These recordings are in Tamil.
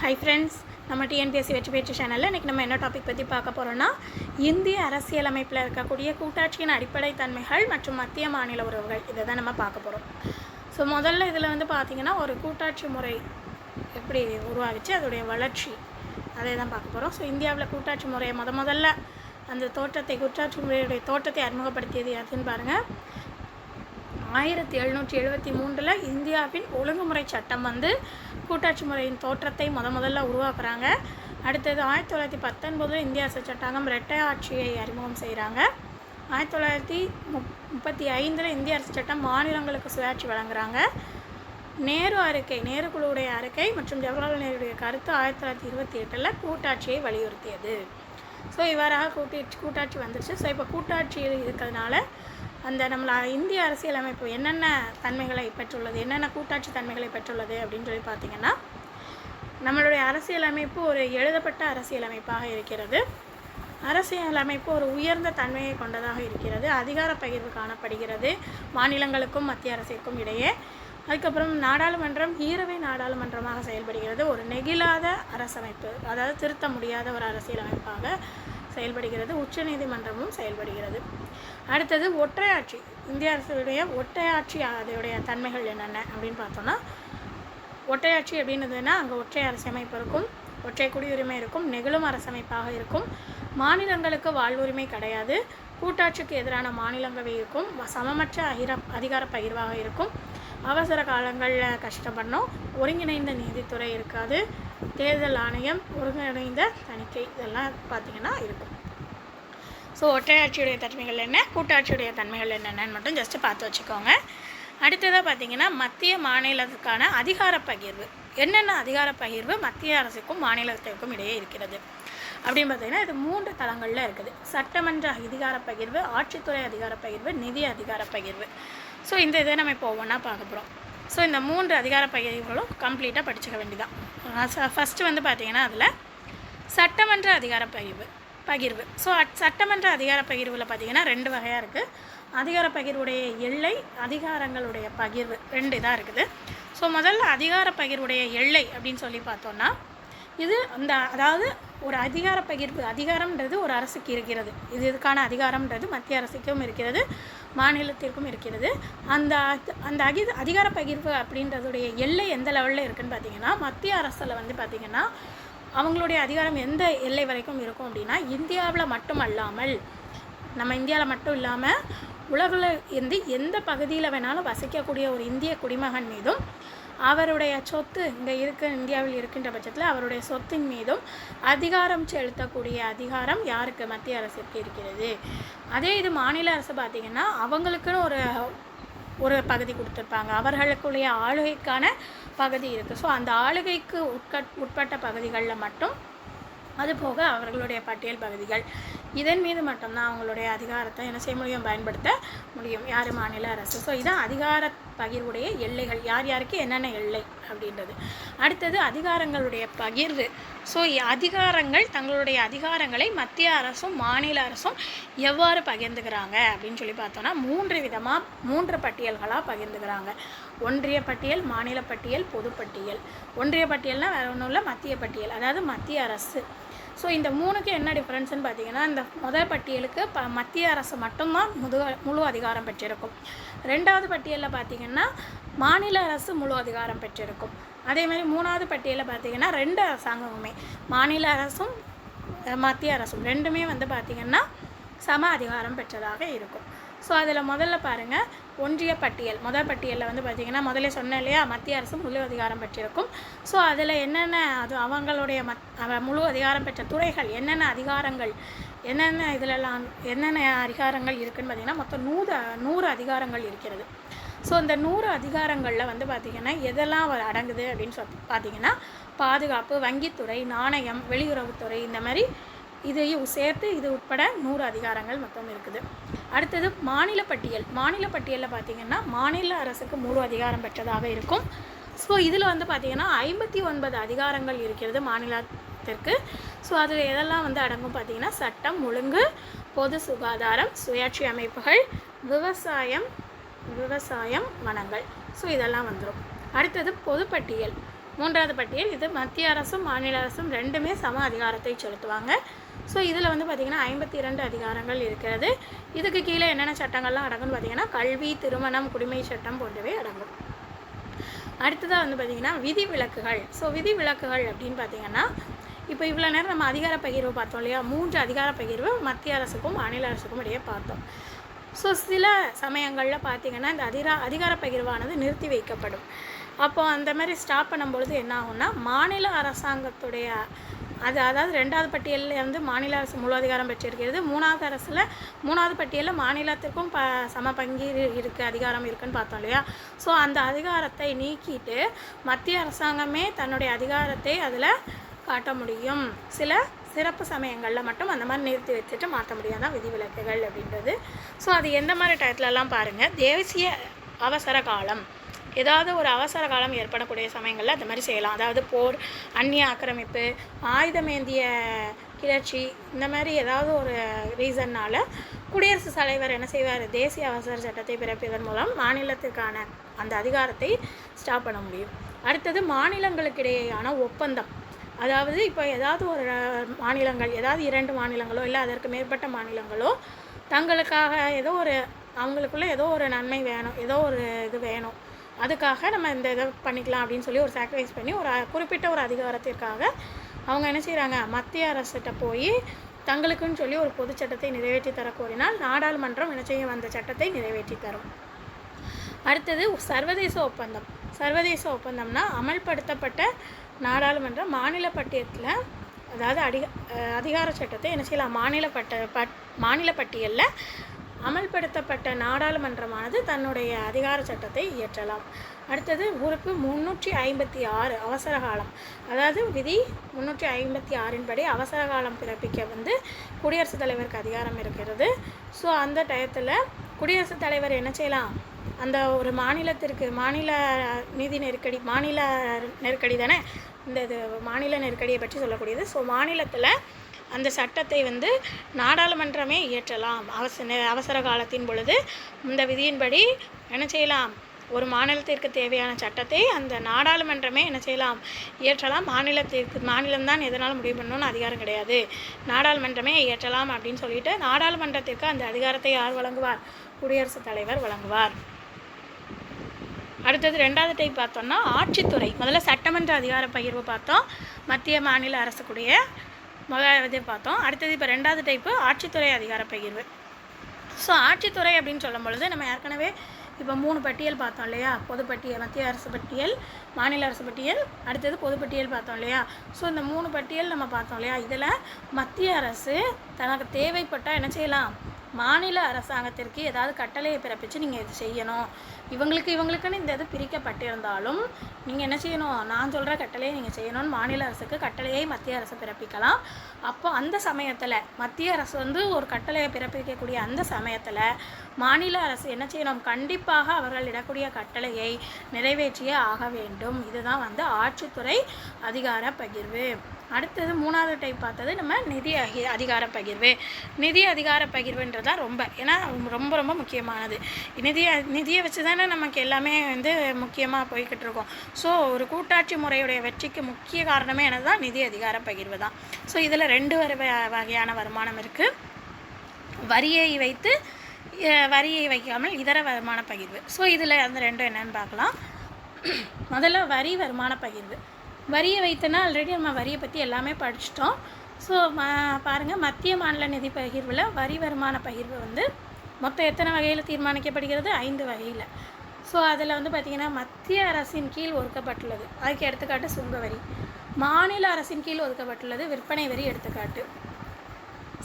ஹை ஃப்ரெண்ட்ஸ், நம்ம டிஎன்பிஎஸ்சி வெற்றி பேச்சு சேனலில் இன்றைக்கி நம்ம என்ன டாபிக் பற்றி பார்க்க போகிறோன்னா, இந்திய அரசியலமைப்பில் இருக்கக்கூடிய கூட்டாட்சியின் அடிப்படை தன்மைகள் மற்றும் மத்திய மாநில உறவுகள், இதை தான் நம்ம பார்க்க போகிறோம். ஸோ முதல்ல இதில் வந்து பார்த்திங்கன்னா ஒரு கூட்டாட்சி முறை எப்படி உருவாகிச்சு, அதோடைய வளர்ச்சி, அதை தான் பார்க்க போகிறோம். ஸோ இந்தியாவில் கூட்டாட்சி முறையை முதல்ல அந்த கூட்டாட்சி முறையுடைய தோற்றத்தை அறிமுகப்படுத்தியது யாருன்னு பாருங்கள். 1773 இந்தியாவின் ஒழுங்குமுறை சட்டம் வந்து கூட்டாட்சி முறையின் தோற்றத்தை முதல்ல உருவாக்குறாங்க. அடுத்தது 1919 இந்திய அரசு சட்டாங்கம் இரட்டை ஆட்சியை அறிமுகம் செய்கிறாங்க. 1935 இந்திய அரசு சட்டம் மாநிலங்களுக்கு சுயாட்சி வழங்குறாங்க. நேரு குழுவுடைய அறிக்கை மற்றும் ஜவஹர்லால் நேருடைய கருத்து 1928 கூட்டாட்சியை வலியுறுத்தியது. ஸோ இவ்வாறாக கூட்டாட்சி வந்துருச்சு. ஸோ இப்போ கூட்டாட்சியில் இருக்கிறதுனால அந்த இந்திய அரசியலமைப்பு என்னென்ன தன்மைகளை பெற்றுள்ளது, என்னென்ன கூட்டாட்சி தன்மைகளை பெற்றுள்ளது அப்படின்னு சொல்லி பார்த்திங்கன்னா, நம்மளுடைய அரசியலமைப்பு ஒரு எழுதப்பட்ட அரசியலமைப்பாக இருக்கிறது. அரசியலமைப்பு ஒரு உயர்ந்த தன்மையை கொண்டதாக இருக்கிறது. அதிகார பகிர்வு காணப்படுகிறது மாநிலங்களுக்கும் மத்திய அரசிற்கும் இடையே. அதுக்கப்புறம் நாடாளுமன்றம் ஈரவை நாடாளுமன்றமாக செயல்படுகிறது. ஒரு நெகிழாத அரசமைப்பு, அதாவது திருத்த முடியாத ஒரு அரசியலமைப்பாக செயல்படுகிறது. உச்சநீதிமன்றமும் செயல்படுகிறது. அடுத்தது ஒற்றையாட்சி. இந்திய அரசுடைய ஒற்றையாட்சி, அதோடைய தன்மைகள் என்னென்ன அப்படின்னு பார்த்தோன்னா, ஒற்றையாட்சி அப்படின்னதுன்னா அங்கே ஒற்றை அரசமைப்பு இருக்கும், ஒற்றை குடியுரிமை இருக்கும், நெகிழும் அரசமைப்பாக இருக்கும், மாநிலங்களுக்கு வாழ்வுரிமை கிடையாது, கூட்டாட்சிக்கு எதிரான மாநிலங்களவை இருக்கும், சமமற்ற அதிகார பகிர்வாக இருக்கும், அவசர காலங்களில் கஷ்டப்படணும், ஒருங்கிணைந்த நீதித்துறை இருக்காது, தேர்தல் ஆணையம், ஒருங்கிணைந்த தணிக்கை, இதெல்லாம் பார்த்திங்கன்னா இருக்கும். ஸோ ஒற்றையாட்சியுடைய தன்மைகள் என்ன, கூட்டாட்சியுடைய தன்மைகள் என்னென்னு மட்டும் ஜஸ்ட்டு பார்த்து வச்சுக்கோங்க. அடுத்ததாக பார்த்திங்கன்னா மத்திய மாநிலத்துக்கான அதிகார பகிர்வு. என்னென்ன அதிகார பகிர்வு மத்திய அரசுக்கும் மாநிலத்திற்கும் இடையே இருக்கிறது அப்படின்னு பார்த்திங்கன்னா, இது 3 தளங்களில் இருக்குது. சட்டமன்ற அதிகார பகிர்வு, ஆட்சித்துறை அதிகார பகிர்வு, நிதி அதிகார பகிர்வு. ஸோ இந்த இதை நம்ம இப்போ ஒவ்வொன்றா பார்க்க போகிறோம். ஸோ இந்த 3 அதிகார பகிர்வுகளும் கம்ப்ளீட்டாக படிச்சுக்க வேண்டியதான். ஃபஸ்ட்டு வந்து பார்த்திங்கன்னா அதில் சட்டமன்ற அதிகார பகிர்வு. ஸோ சட்டமன்ற அதிகார பகிர்வில் பார்த்திங்கன்னா 2 வகையாக இருக்குது. அதிகார பகிர்வுடைய எல்லை, அதிகாரங்களுடைய பகிர்வு, 2 இதாக இருக்குது. ஸோ முதல்ல அதிகார பகிர்வுடைய எல்லை அப்படின்னு சொல்லி பார்த்தோன்னா, இது அதாவது ஒரு அதிகார பகிர்வு, அதிகாரம்ன்றது ஒரு அரசுக்கு இருக்கிறது. இதுக்கான அதிகாரம்ன்றது மத்திய அரசுக்கும் இருக்கிறது, மாநிலத்திற்கும் இருக்கிறது. அந்த அதிகார பகிர்வு அப்படின்றதுடைய எல்லை எந்த லெவலில் இருக்குதுன்னு பார்த்திங்கன்னா, மத்திய அரசில் வந்து பார்த்திங்கன்னா அவங்களுடைய அதிகாரம் எந்த எல்லை வரைக்கும் இருக்கும் அப்படின்னா, இந்தியாவில் மட்டும் அல்லாமல், நம்ம இந்தியாவில் மட்டும் இல்லாமல் உலகில் இருந்து எந்த பகுதியில் வேணாலும் வசிக்கக்கூடிய ஒரு இந்திய குடிமகன் மீதும் அவருடைய சொத்து இந்தியாவில் இருக்கின்ற பட்சத்தில் அவருடைய சொத்தின் மீதும் அதிகாரம் செலுத்தக்கூடிய அதிகாரம் யாருக்கு, மத்திய அரசுக்கு இருக்கிறது. அதே இது மாநில அரசு பார்த்திங்கன்னா அவங்களுக்குன்னு ஒரு பகுதி கொடுத்துருப்பாங்க, அவர்களுக்குடைய ஆளுகைக்கான பகுதி இருக்குது. ஸோ அந்த ஆளுகைக்கு உட்பட்ட பகுதிகளில் மட்டும், அதுபோக அவர்களுடைய பட்டியல் பகுதிகள், இதன் மீது மட்டும்தான் அவங்களுடைய அதிகாரத்தை என்ன செய்ய முடியும், பயன்படுத்த முடியும், யார், மாநில அரசு. ஸோ இதான் அதிகார பகிர்வுடைய எல்லைகள், யார் யாருக்கு என்னென்ன எல்லை அப்படின்றது. அடுத்தது அதிகாரங்களுடைய பகிர்வு. ஸோ அதிகாரங்கள், தங்களுடைய அதிகாரங்களை மத்திய அரசும் மாநில அரசும் எவ்வாறு பகிர்ந்துக்கிறாங்க அப்படின்னு சொல்லி பார்த்தோன்னா, 3 பட்டியல்களாக பகிர்ந்துக்கிறாங்க. ஒன்றிய பட்டியல், மாநில பட்டியல், பொதுப்பட்டியல். ஒன்றிய பட்டியல்னால் வேறு ஒன்றும் இல்லை, மத்திய பட்டியல், அதாவது மத்திய அரசு. ஸோ இந்த 3க்கு என்ன டிஃப்ரென்ஸ்னு பார்த்திங்கன்னா, இந்த முதல் பட்டியலுக்கு மத்திய அரசு மட்டும்தான் முழு அதிகாரம் பெற்றிருக்கும். 2வது பட்டியலில் பார்த்திங்கன்னா மாநில அரசு முழு அதிகாரம் பெற்றிருக்கும். அதேமாதிரி 3வது பட்டியலில் பார்த்திங்கன்னா 2 அரசாங்கமுமே, மாநில அரசும் மத்திய அரசும் 2மே வந்து பார்த்திங்கன்னா சம அதிகாரம் பெற்றதாக இருக்கும். ஸோ அதில் முதல்ல பாருங்கள், ஒன்றிய பட்டியல். முதல் பட்டியலில் வந்து பார்த்திங்கன்னா முதல்ல சொன்னேன் இல்லையா, மத்திய அரசு முழு அதிகாரம் பெற்றிருக்கும். ஸோ அதில் என்னென்ன அவங்களுடைய முழு அதிகாரம் பெற்ற துறைகள், என்னென்ன அதிகாரங்கள், என்னென்ன அதிகாரங்கள் இருக்குதுன்னு பார்த்திங்கன்னா மொத்தம் 100 அதிகாரங்கள் இருக்கிறது. ஸோ இந்த 100 அதிகாரங்களில் வந்து பார்த்திங்கன்னா எதெல்லாம் அடங்குது அப்படின்னு பார்த்திங்கன்னா, பாதுகாப்பு, வங்கித்துறை, நாணயம், வெளியுறவுத்துறை, இந்த மாதிரி இதையும் சேர்த்து இது உட்பட 100 அதிகாரங்கள் மொத்தம் இருக்குது. அடுத்தது மாநில பட்டியலில் பார்த்திங்கன்னா மாநில அரசுக்கு முழு அதிகாரம் பெற்றதாக இருக்கும். ஸோ இதில் வந்து பார்த்திங்கன்னா 59 அதிகாரங்கள் இருக்கிறது மாநிலத்திற்கு. ஸோ அதில் எதெல்லாம் வந்து அடங்கும் பார்த்திங்கன்னா, சட்டம் ஒழுங்கு, பொது சுகாதாரம், சுயாட்சி அமைப்புகள், விவசாயம், வனங்கள். ஸோ இதெல்லாம் வந்துடும். அடுத்தது பொதுப்பட்டியல். மூன்றாவது பட்டியல் இது மத்திய அரசும் மாநில அரசும் ரெண்டுமே சம அதிகாரத்தை செலுத்துவாங்க. ஸோ இதில் வந்து பார்த்திங்கன்னா 52 அதிகாரங்கள் இருக்கிறது. இதுக்கு கீழே என்னென்ன சட்டங்கள்லாம் அடங்கும்னு பார்த்திங்கன்னா கல்வி, திருமணம், குடிமை சட்டம் போன்றவை அடங்கும். அடுத்ததாக வந்து பார்த்திங்கன்னா விதிவிலக்குகள். ஸோ விதிவிலக்குகள் அப்படின்னு பார்த்திங்கன்னா இப்போ இவ்வளோ நேரம் நம்ம அதிகார பகிர்வு பார்த்தோம் இல்லையா, 3 அதிகார பகிர்வு மத்திய அரசுக்கும் மாநில அரசுக்கும் இடையே பார்த்தோம். ஸோ சில சமயங்களில் பார்த்திங்கன்னா இந்த அதிகார பகிர்வானது நிறுத்தி வைக்கப்படும். அப்போ அந்த மாதிரி ஸ்டாப் பண்ணும்பொழுது என்ன ஆகும்னா மாநில அரசாங்கத்துடைய அதாவது 2வது பட்டியலில் வந்து மாநில அரசு முழு அதிகாரம் பெற்றிருக்கிறது. 3வது பட்டியலில் மாநிலத்திற்கும் சம பங்கு இருக்குது, அதிகாரம் இருக்குதுன்னு பார்த்தோம் இல்லையா. ஸோ அந்த அதிகாரத்தை நீக்கிட்டு மத்திய அரசாங்கமே தன்னுடைய அதிகாரத்தை அதில் காட்ட முடியும். சில சிறப்பு சமயங்களில் மட்டும் அந்த மாதிரி நிறுத்தி வச்சுட்டு மாற்ற முடியாதான் விதிவிலக்குகள் அப்படின்றது. ஸோ அது எந்த மாதிரி டயத்துலலாம் பாருங்கள், தேசிய அவசர காலம், ஏதாவது ஒரு அவசர காலம் ஏற்படக்கூடிய சமயங்களில் அந்த மாதிரி செய்யலாம். அதாவது போர், அந்நிய ஆக்கிரமிப்பு, ஆயுதமேந்திய கிளர்ச்சி, இந்த மாதிரி ஏதாவது ஒரு ரீசன்னால் குடியரசுத் தலைவர் என்ன செய்வார், தேசிய அவசர சட்டத்தை பிறப்பிப்பதன் மூலம் மாநிலத்திற்கான அந்த அதிகாரத்தை ஸ்டாப் பண்ண முடியும். அடுத்தது மாநிலங்களுக்கிடையேயான ஒப்பந்தம். அதாவது இப்போ ஏதாவது ஒரு மாநிலங்கள், ஏதாவது 2 மாநிலங்களோ இல்லை அதற்கு மேற்பட்ட மாநிலங்களோ தங்களுக்காக ஏதோ ஒரு அவங்களுக்குள்ளே ஏதோ ஒரு நன்மை வேணும், ஏதோ ஒரு இது வேணும், அதுக்காக நம்ம இந்த இதை பண்ணிக்கலாம் அப்படின்னு சொல்லி ஒரு சாக்ரிஃபைஸ் பண்ணி ஒரு குறிப்பிட்ட ஒரு அதிகாரத்திற்காக அவங்க என்ன செய்கிறாங்க, மத்திய அரசிட்ட போய் தங்களுக்குன்னு சொல்லி ஒரு பொது சட்டத்தை நிறைவேற்றி தர கோரினால் நாடாளுமன்றம் என்ன செய்யும், அந்த சட்டத்தை நிறைவேற்றி தரும். அடுத்தது சர்வதேச ஒப்பந்தம். சர்வதேச ஒப்பந்தம்னா அமல்படுத்தப்பட்ட நாடாளுமன்ற மாநில பட்டியலில், அதாவது அதிகார சட்டத்தை என்ன செய்யலாம், மாநில பட்டியலில் அமல்படுத்தப்பட்ட நாடாளுமன்றமானது தன்னுடைய அதிகார சட்டத்தை இயற்றலாம். அடுத்தது உறுப்பு 356 அவசர காலம். அதாவது விதி 356 படி அவசர காலம் பிறப்பிக்க வந்து குடியரசுத் தலைவருக்கு அதிகாரம் இருக்கிறது. ஸோ அந்த டயத்தில் குடியரசுத் தலைவர் என்ன செய்யலாம், அந்த ஒரு மாநிலத்திற்கு மாநில நிதி நெருக்கடி, மாநில நெருக்கடி தானே இந்த இது மாநில நெருக்கடியை பற்றி சொல்லக்கூடியது. ஸோ மாநிலத்தில் அந்த சட்டத்தை வந்து நாடாளுமன்றமே இயற்றலாம். அவசர காலத்தின் பொழுது இந்த விதியின்படி என்ன செய்யலாம், ஒரு மாநிலத்திற்கு தேவையான சட்டத்தை அந்த நாடாளுமன்றமே என்ன செய்யலாம், இயற்றலாம். மாநிலம்தான் எதனாலும் முடிவு பண்ணணும்னு அதிகாரம் கிடையாது, நாடாளுமன்றமே இயற்றலாம் அப்படின்னு சொல்லிட்டு நாடாளுமன்றத்திற்கு அந்த அதிகாரத்தை யார் வழங்குவார், குடியரசுத் தலைவர் வழங்குவார். அடுத்தது 2வது டைப் பார்த்தோம்னா ஆட்சித்துறை. முதல்ல சட்டமன்ற அதிகார பகிர்வு பார்த்தோம், மத்திய மாநில அரசுக்குடைய இது பார்த்தோம். அடுத்தது இப்போ 2வது டைப்பு ஆட்சித்துறை அதிகார பகிர்வு. ஸோ ஆட்சித்துறை அப்படின்னு சொல்லும் பொழுது நம்ம ஏற்கனவே இப்போ 3 பட்டியல் பார்த்தோம் இல்லையா, பொதுப்பட்டியல், மத்திய அரசு பட்டியல், மாநில அரசு பட்டியல், அடுத்தது பொதுப்பட்டியல் பார்த்தோம் இல்லையா. ஸோ இந்த 3 பட்டியல் நம்ம பார்த்தோம் இல்லையா, இதில் மத்திய அரசு தனக்கு தேவைப்பட்டால் என்ன செய்யலாம், மாநில அரசாங்கத்திற்கு ஏதாவது கட்டளையை பிறப்பித்து நீங்கள் இது செய்யணும், இவங்களுக்குன்னு இந்த இது பிரிக்கப்பட்டிருந்தாலும் நீங்கள் என்ன செய்யணும், நான் சொல்கிற கட்டளையை நீங்கள் செய்யணும்னு மாநில அரசுக்கு கட்டளையை மத்திய அரசு பிறப்பிக்கலாம். அப்போ அந்த சமயத்தில் மத்திய அரசு வந்து ஒரு கட்டளையை பிறப்பிக்கக்கூடிய அந்த சமயத்தில் மாநில அரசு என்ன செய்யணும், கண்டிப்பாக அவர்கள் இடக்கூடிய கட்டளையை நிறைவேற்றியே ஆக வேண்டும். இதுதான் வந்து ஆட்சித்துறை அதிகார பகிர்வு. அடுத்தது 3வது டைப் பார்த்தது நம்ம நிதி அதிகார பகிர்வு. நிதி அதிகார பகிர்வுன்றதான் ஏன்னா ரொம்ப ரொம்ப முக்கியமானது. நிதியை வச்சு தானே நமக்கு எல்லாமே வந்து முக்கியமாக போய்கிட்டு இருக்கோம். ஸோ ஒரு கூட்டாட்சி முறையுடைய வெற்றிக்கு முக்கிய காரணமே என்னதான், நிதி அதிகார பகிர்வு தான். ஸோ இதில் 2 வகையான வருமானம் இருக்குது. வரியை வைக்காமல் இதர வருமான பகிர்வு. ஸோ இதில் அந்த 2 என்னன்னு பார்க்கலாம். முதல்ல வரி வருமான பகிர்வு. வரியை வைத்தனா ஆல்ரெடி நம்ம வரியை பற்றி எல்லாமே படிச்சிட்டோம். ஸோ பாருங்கள், மத்திய மாநில நிதி பகிர்வில் வரி வருமான பகிர்வு வந்து மொத்தம் எத்தனை வகையில் தீர்மானிக்கப்படுகிறது, 5 வகையில். ஸோ அதில் வந்து பார்த்திங்கன்னா மத்திய அரசின் கீழ் ஒதுக்கப்பட்டுள்ளது, அதுக்கு எடுத்துக்காட்டு சுங்க வரி. மாநில அரசின் கீழ் ஒதுக்கப்பட்டுள்ளது விற்பனை வரி எடுத்துக்காட்டு.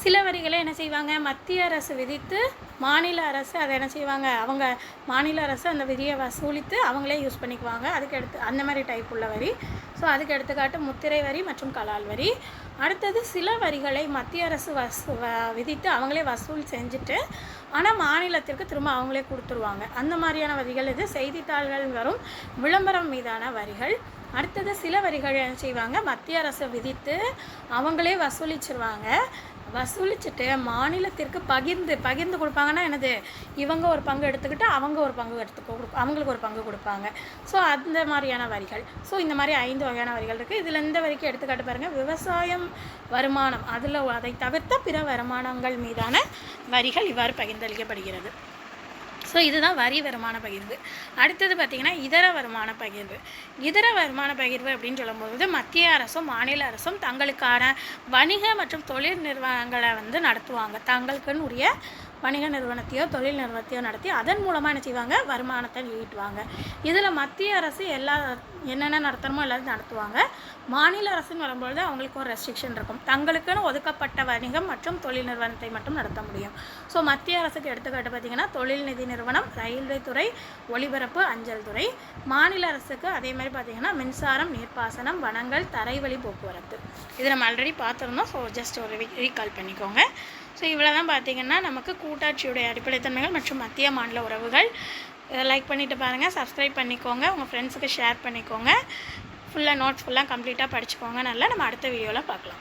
சில வரிகளை என்ன செய்வாங்க, மத்திய அரசு விதித்து மாநில அரசு அதை என்ன செய்வாங்க, அவங்க மாநில அரசு அந்த விதியை வசூலித்து அவங்களே யூஸ் பண்ணிக்குவாங்க. அதுக்கு அந்த மாதிரி டைப் உள்ள வரி. ஸோ அதுக்கு எடுத்துக்காட்டு முத்திரை வரி மற்றும் கலால் வரி. அடுத்தது சில வரிகளை மத்திய அரசு விதித்து அவங்களே வசூல் செஞ்சுட்டு ஆனால் மாநிலத்திற்கு திரும்ப அவங்களே கொடுத்துருவாங்க. அந்த மாதிரியான வரிகள் இது. செய்தித்தாள்கள் வரும் விளம்பரம் மீதான வரிகள். அடுத்தது சில வரிகள் என்ன செய்வாங்க, மத்திய அரசு விதித்து அவங்களே வசூலிச்சிருவாங்க, வசூலிச்சுட்டு மாநிலத்திற்கு பகிர்ந்து கொடுப்பாங்கன்னா என்னது, இவங்க ஒரு பங்கு எடுத்துக்கிட்டு அவங்க ஒரு பங்கு அவங்களுக்கு ஒரு பங்கு கொடுப்பாங்க. ஸோ அந்த மாதிரியான வரிகள். ஸோ இந்த மாதிரி 5 வகையான வரிகள் இருக்குது. இதில் இந்த வரிக்கு எடுத்துக்காட்டு பாருங்கள், விவசாயம் வருமானம், அதை தவிர்த்த பிற வருமானங்கள் மீதான வரிகள் இவ்வாறு பகிர்ந்தளிக்கப்படுகிறது. ஸோ இதுதான் வரி வருமான பகிர்வு. அடுத்தது பார்த்திங்கன்னா இதர வருமான பகிர்வு. இதர வருமான பகிர்வு அப்படின்னு சொல்லும்போது மத்திய அரசும் மாநில அரசும் தங்களுக்கான வணிக மற்றும் தொழில் நிறுவனங்களை நடத்துவாங்க. தங்களுக்குன்னு உரிய வணிக நிறுவனத்தையோ தொழில் நிறுவனத்தையோ நடத்தி அதன் மூலமாக என்ன செய்வாங்க, வருமானத்தை ஈட்டுவாங்க. இதில் மத்திய அரசு என்னென்ன நடத்தணுமோ எல்லாத்தையும் நடத்துவாங்க. மாநில அரசுன்னு வரும்பொழுது அவங்களுக்கு ஒரு ரெஸ்ட்ரிக்ஷன் இருக்கும். தங்களுக்குன்னு ஒதுக்கப்பட்ட வணிகம் மற்றும் தொழில் நிறுவனத்தை மட்டும் நடத்த முடியும். ஸோ மத்திய அரசுக்கு எடுத்துக்காட்டு பார்த்திங்கன்னா தொழில் நிதி நிறுவனம், ரயில்வே துறை, ஒலிபரப்பு, அஞ்சல் துறை. மாநில அரசுக்கு அதே மாதிரி பார்த்திங்கன்னா மின்சாரம், நீர்ப்பாசனம், வனங்கள், தரைவழி போக்குவரத்து. இது நம்ம ஆல்ரெடி பார்த்துருந்தோம். ஸோ ஜஸ்ட் ஒரு ரீகால் பண்ணிக்கோங்க. ஸோ இவ்வளோ தான் பார்த்திங்கன்னா நமக்கு கூட்டாட்சியுடைய அடிப்படைத்தன்மைகள் மற்றும் மத்திய மாநில உறவுகள். லைக் பண்ணிவிட்டு பாருங்கள், சப்ஸ்கிரைப் பண்ணிக்கோங்க, உங்கள் ஃப்ரெண்ட்ஸுக்கு ஷேர் பண்ணிக்கோங்க. நோட்ஸ் ஃபுல்லாக கம்ப்ளீட்டாக படிச்சுக்கோங்க. நல்லா நம்ம அடுத்த வீடியோவில் பார்க்கலாம்.